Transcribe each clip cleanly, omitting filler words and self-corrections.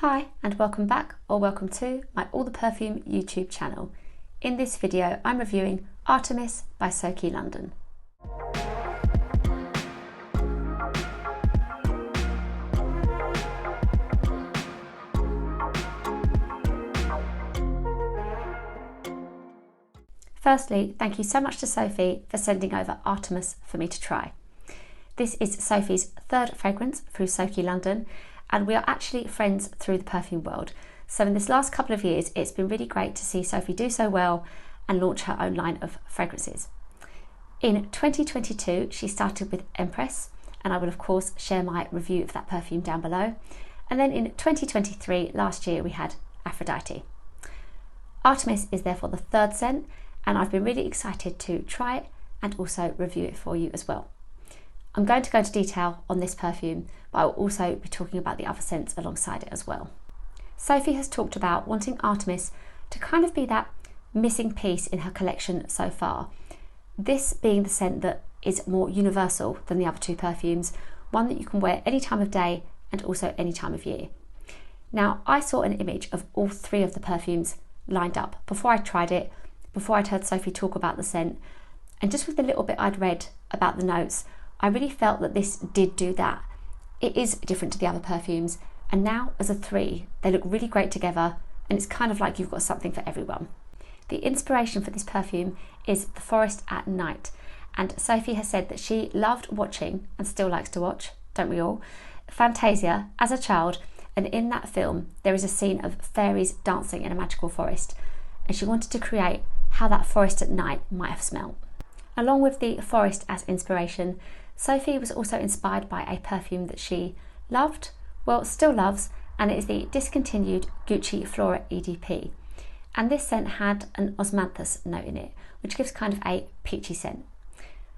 Hi and welcome back or welcome to my All the Perfume YouTube channel. In this video I'm reviewing Artemis by Soki London. Firstly, thank you so much to Sophie for sending over Artemis for me to try. This is Sophie's third fragrance through Soki London, and we are actually friends through the perfume world. So in this last couple of years, it's been really great to see Sophie do so well and launch her own line of fragrances. In 2022, she started with Empress, and I will of course share my review of that perfume down below. And then in 2023, last year, we had Aphrodite. Artemis is therefore the third scent, and I've been really excited to try it and also review it for you as well. I'm going to go into detail on this perfume, but I will also be talking about the other scents alongside it as well. Sophie has talked about wanting Artemis to kind of be that missing piece in her collection so far. This being the scent that is more universal than the other two perfumes, one that you can wear any time of day and also any time of year. Now, I saw an image of all three of the perfumes lined up before I tried it, before I'd heard Sophie talk about the scent, and just with the little bit I'd read about the notes, I really felt that this did do that. It is different to the other perfumes, and now as a three, they look really great together, and it's kind of like you've got something for everyone. The inspiration for this perfume is the forest at night, and Sophie has said that she loved watching, and still likes to watch, don't we all, Fantasia as a child, and in that film there is a scene of fairies dancing in a magical forest, and she wanted to create how that forest at night might have smelt. Along with the forest as inspiration, Sophie was also inspired by a perfume that she loved, well still loves, and it is the discontinued Gucci Flora EDP. And this scent had an osmanthus note in it, which gives kind of a peachy scent.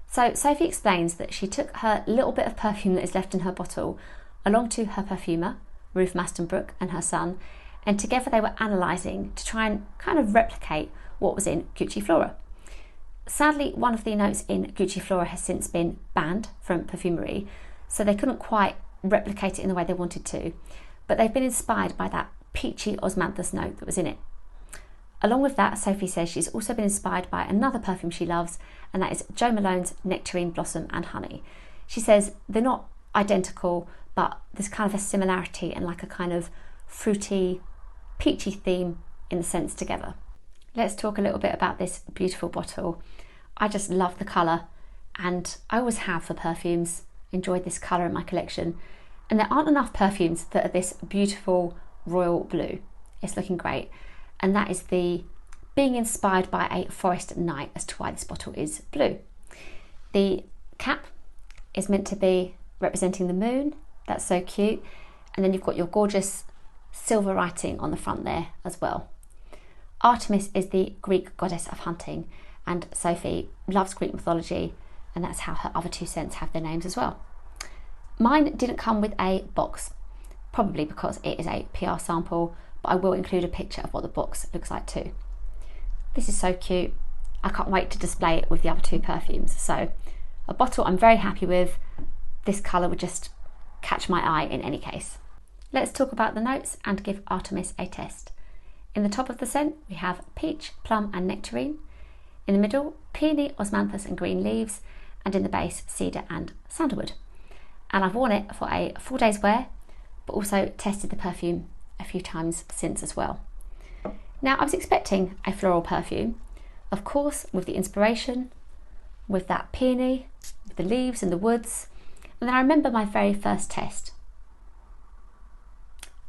So Sophie explains that she took her little bit of perfume that is left in her bottle along to her perfumer, Ruth Mastenbrook, and her son, and together they were analysing to try and kind of replicate what was in Gucci Flora. Sadly, one of the notes in Gucci Flora has since been banned from perfumery, so they couldn't quite replicate it in the way they wanted to, but they've been inspired by that peachy osmanthus note that was in it. Along with that, Sophie says she's also been inspired by another perfume she loves, and that is Jo Malone's Nectarine, Blossom and Honey. She says they're not identical, but there's kind of a similarity and like a kind of fruity, peachy theme in the scents together. Let's talk a little bit about this beautiful bottle. I just love the colour, and I always have for perfumes, enjoyed this colour in my collection, and there aren't enough perfumes that are this beautiful royal blue. It's looking great, and that is the being inspired by a forest at night as to why this bottle is blue. The cap is meant to be representing the moon, that's so cute, and then you've got your gorgeous silver writing on the front there as well. Artemis is the Greek goddess of hunting, and Sophie loves Greek mythology, and that's how her other two scents have their names as well. Mine didn't come with a box, probably because it is a PR sample, but I will include a picture of what the box looks like too. This is so cute. I can't wait to display it with the other two perfumes. So a bottle I'm very happy with. This colour would just catch my eye in any case. Let's talk about the notes and give Artemis a test. In the top of the scent, we have peach, plum and nectarine. In the middle, peony, osmanthus and green leaves. And in the base, cedar and sandalwood. And I've worn it for a full day's wear, but also tested the perfume a few times since as well. Now, I was expecting a floral perfume, of course, with the inspiration, with that peony, with the leaves and the woods. And then I remember my very first test.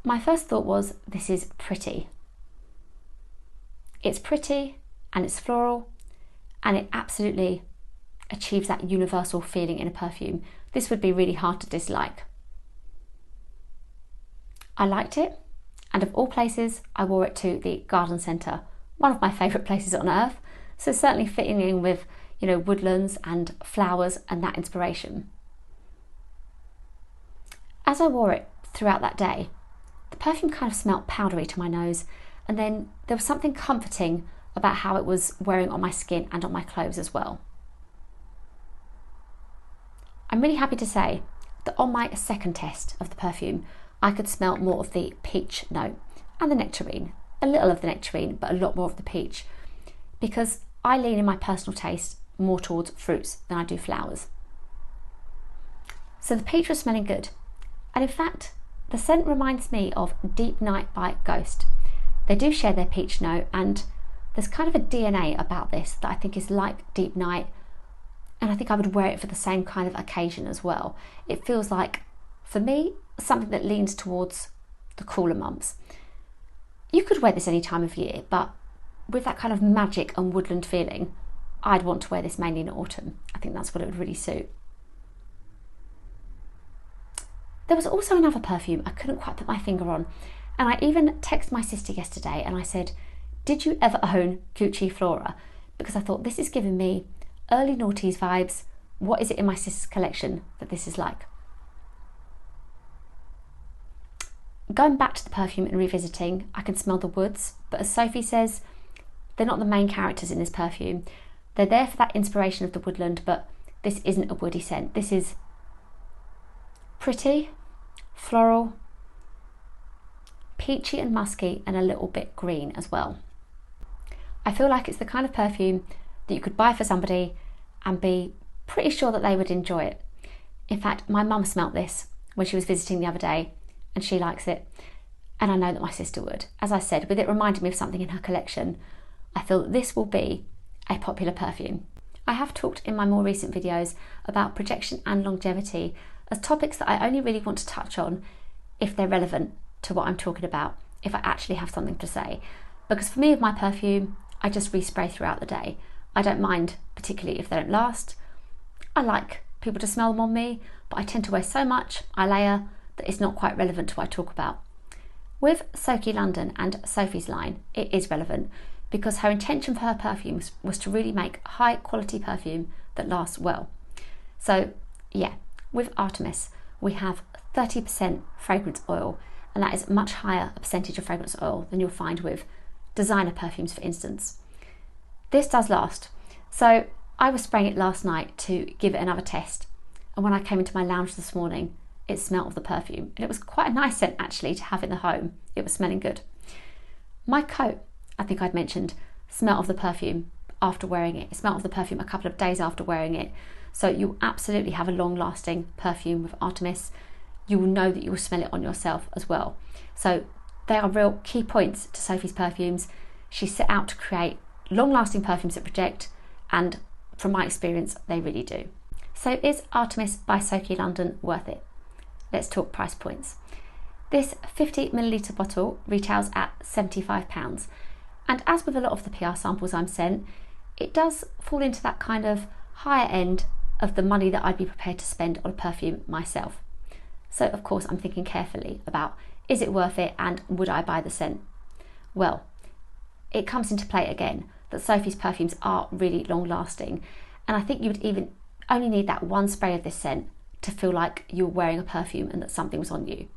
My first thought was, this is pretty. It's pretty and it's floral, and it absolutely achieves that universal feeling in a perfume. This would be really hard to dislike. I liked it, and of all places, I wore it to the garden centre, one of my favourite places on earth, so certainly fitting in with, you know, woodlands and flowers and that inspiration. As I wore it throughout that day, the perfume kind of smelt powdery to my nose, and then there was something comforting about how it was wearing on my skin and on my clothes as well. I'm really happy to say that on my second test of the perfume, I could smell more of the peach note and the nectarine, a little of the nectarine, but a lot more of the peach, because I lean in my personal taste more towards fruits than I do flowers. So the peach was smelling good. And in fact, the scent reminds me of Deep Night by Ghost. They do share their peach note, and there's kind of a DNA about this that I think is like Deep Night, and I think I would wear it for the same kind of occasion as well. It feels like, for me, something that leans towards the cooler months. You could wear this any time of year, but with that kind of magic and woodland feeling, I'd want to wear this mainly in autumn. I think that's what it would really suit. There was also another perfume I couldn't quite put my finger on, and I even texted my sister yesterday and I said, did you ever own Gucci Flora? Because I thought, this is giving me early noughties vibes. What is it in my sister's collection that this is like? Going back to the perfume and revisiting, I can smell the woods, but as Sophie says, they're not the main characters in this perfume. They're there for that inspiration of the woodland, but this isn't a woody scent. This is pretty, floral, peachy and musky, and a little bit green as well. I feel like it's the kind of perfume that you could buy for somebody and be pretty sure that they would enjoy it. In fact, my mum smelt this when she was visiting the other day, and she likes it, and I know that my sister would. As I said, with it reminding me of something in her collection, I feel that this will be a popular perfume. I have talked in my more recent videos about projection and longevity as topics that I only really want to touch on if they're relevant to what I'm talking about, if I actually have something to say. Because for me, with my perfume, I just respray throughout the day. I don't mind particularly if they don't last. I like people to smell them on me, but I tend to wear so much, I layer, that it's not quite relevant to what I talk about. With Soki London and Sophie's line, it is relevant because her intention for her perfumes was to really make high quality perfume that lasts well. So yeah, with Artemis, we have 30% fragrance oil, and that is much higher a percentage of fragrance oil than you'll find with designer perfumes, for instance. This does last. So I was spraying it last night to give it another test, and when I came into my lounge this morning, it smelled of the perfume, and it was quite a nice scent actually to have in the home. It was smelling good. My coat, I think I'd mentioned, smelled of the perfume after wearing it. It smelled of the perfume a couple of days after wearing it. So you absolutely have a long-lasting perfume with Artemis. You will know that you will smell it on yourself as well. So they are real key points to Sophie's perfumes. She set out to create long-lasting perfumes that project, and from my experience, they really do. So is Artemis by Soki London worth it? Let's talk price points. This 50ml bottle retails at £75, and as with a lot of the PR samples I'm sent, it does fall into that kind of higher end of the money that I'd be prepared to spend on a perfume myself. So of course I'm thinking carefully about, is it worth it and would I buy the scent? Well, it comes into play again that Sophie's perfumes are really long lasting, and I think you would even only need that one spray of this scent to feel like you're wearing a perfume and that something was on you.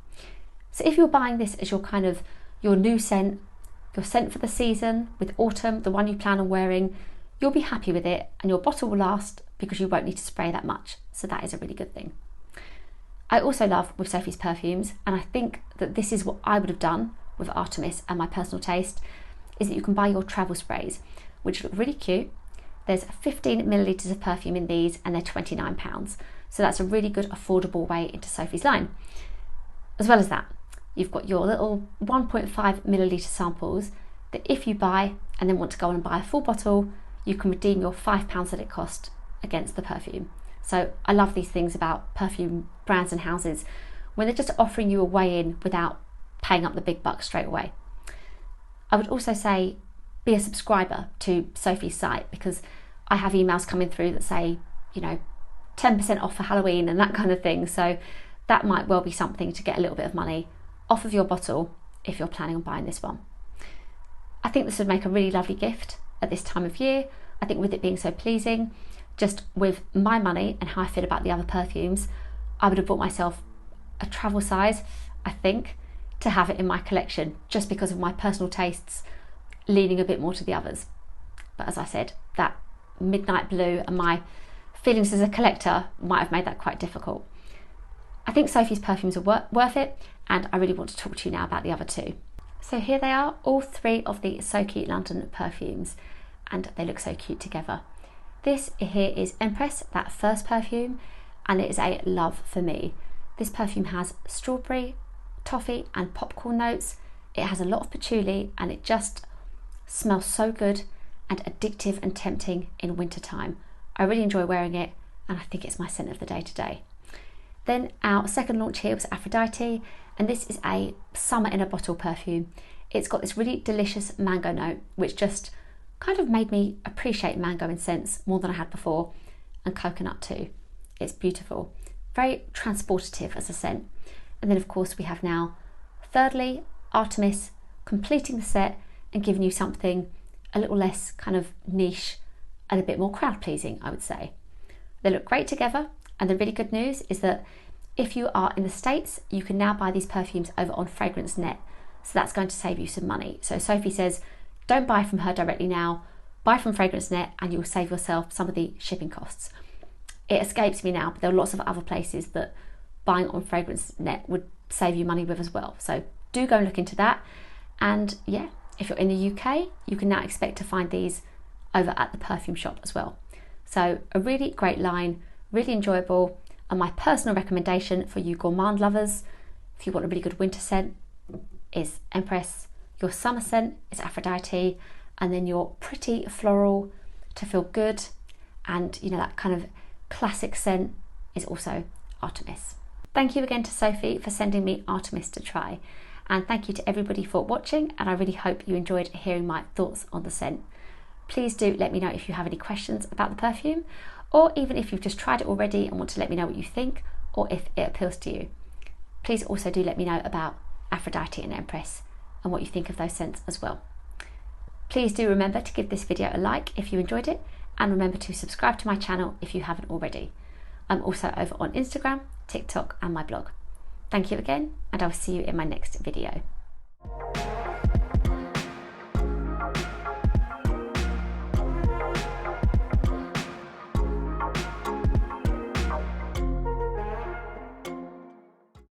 So if you're buying this as your new scent, your scent for the season, with autumn, the one you plan on wearing, you'll be happy with it and your bottle will last because you won't need to spray that much. So that is a really good thing. I also love with Sophie's perfumes, and I think that this is what I would have done with Artemis and my personal taste, is that you can buy your travel sprays, which look really cute. There's 15ml of perfume in these and they're £29. So that's a really good affordable way into Sophie's line. As well as that, you've got your little 1.5ml samples that if you buy and then want to go on and buy a full bottle, you can redeem your £5 that it cost against the perfume. So I love these things about perfume brands and houses when they're just offering you a way in without paying up the big bucks straight away. I would also say be a subscriber to Sophie's site, because I have emails coming through that say, 10% off for Halloween and that kind of thing. So that might well be something to get a little bit of money off of your bottle if you're planning on buying this one. I think this would make a really lovely gift at this time of year. I think with it being so pleasing, just with my money and how I feel about the other perfumes, I would have bought myself a travel size, I think, to have it in my collection, just because of my personal tastes leaning a bit more to the others. But as I said, that midnight blue and my feelings as a collector might have made that quite difficult. I think Sophie's perfumes are worth it, and I really want to talk to you now about the other two. So here they are, all three of the Soki London perfumes, and they look so cute together. This here is Empress, that first perfume, and it is a love for me. This perfume has strawberry, toffee and popcorn notes. It has a lot of patchouli, and it just smells so good and addictive and tempting in winter time. I really enjoy wearing it, and I think it's my scent of the day today. Then our second launch here was Aphrodite, and this is a summer in a bottle perfume. It's got this really delicious mango note, which just kind of made me appreciate mango in scents more than I had before, and coconut too. It's beautiful, very transportative as a scent. And then of course we have now, thirdly, Artemis, completing the set and giving you something a little less kind of niche and a bit more crowd pleasing, I would say. They look great together, and the really good news is that if you are in the States, you can now buy these perfumes over on Fragrance Net, so that's going to save you some money. So Sophie says, don't buy from her directly now, buy from Fragrance Net and you'll save yourself some of the shipping costs. It escapes me now, but there are lots of other places that buying on Fragrance Net would save you money with as well. So do go and look into that. And yeah, if you're in the UK, you can now expect to find these over at the perfume shop as well. So a really great line, really enjoyable, and my personal recommendation for you gourmand lovers, if you want a really good winter scent, is Empress. Your summer scent is Aphrodite, and then your pretty floral to feel good and that kind of classic scent is also Artemis. Thank you again to Sophie for sending me Artemis to try, and thank you to everybody for watching, and I really hope you enjoyed hearing my thoughts on the scent. Please do let me know if you have any questions about the perfume, or even if you've just tried it already and want to let me know what you think, or if it appeals to you. Please also do let me know about Aphrodite and Empress and what you think of those scents as well. Please do remember to give this video a like if you enjoyed it, and remember to subscribe to my channel if you haven't already. I'm also over on Instagram, TikTok and my blog. Thank you again, and I'll see you in my next video.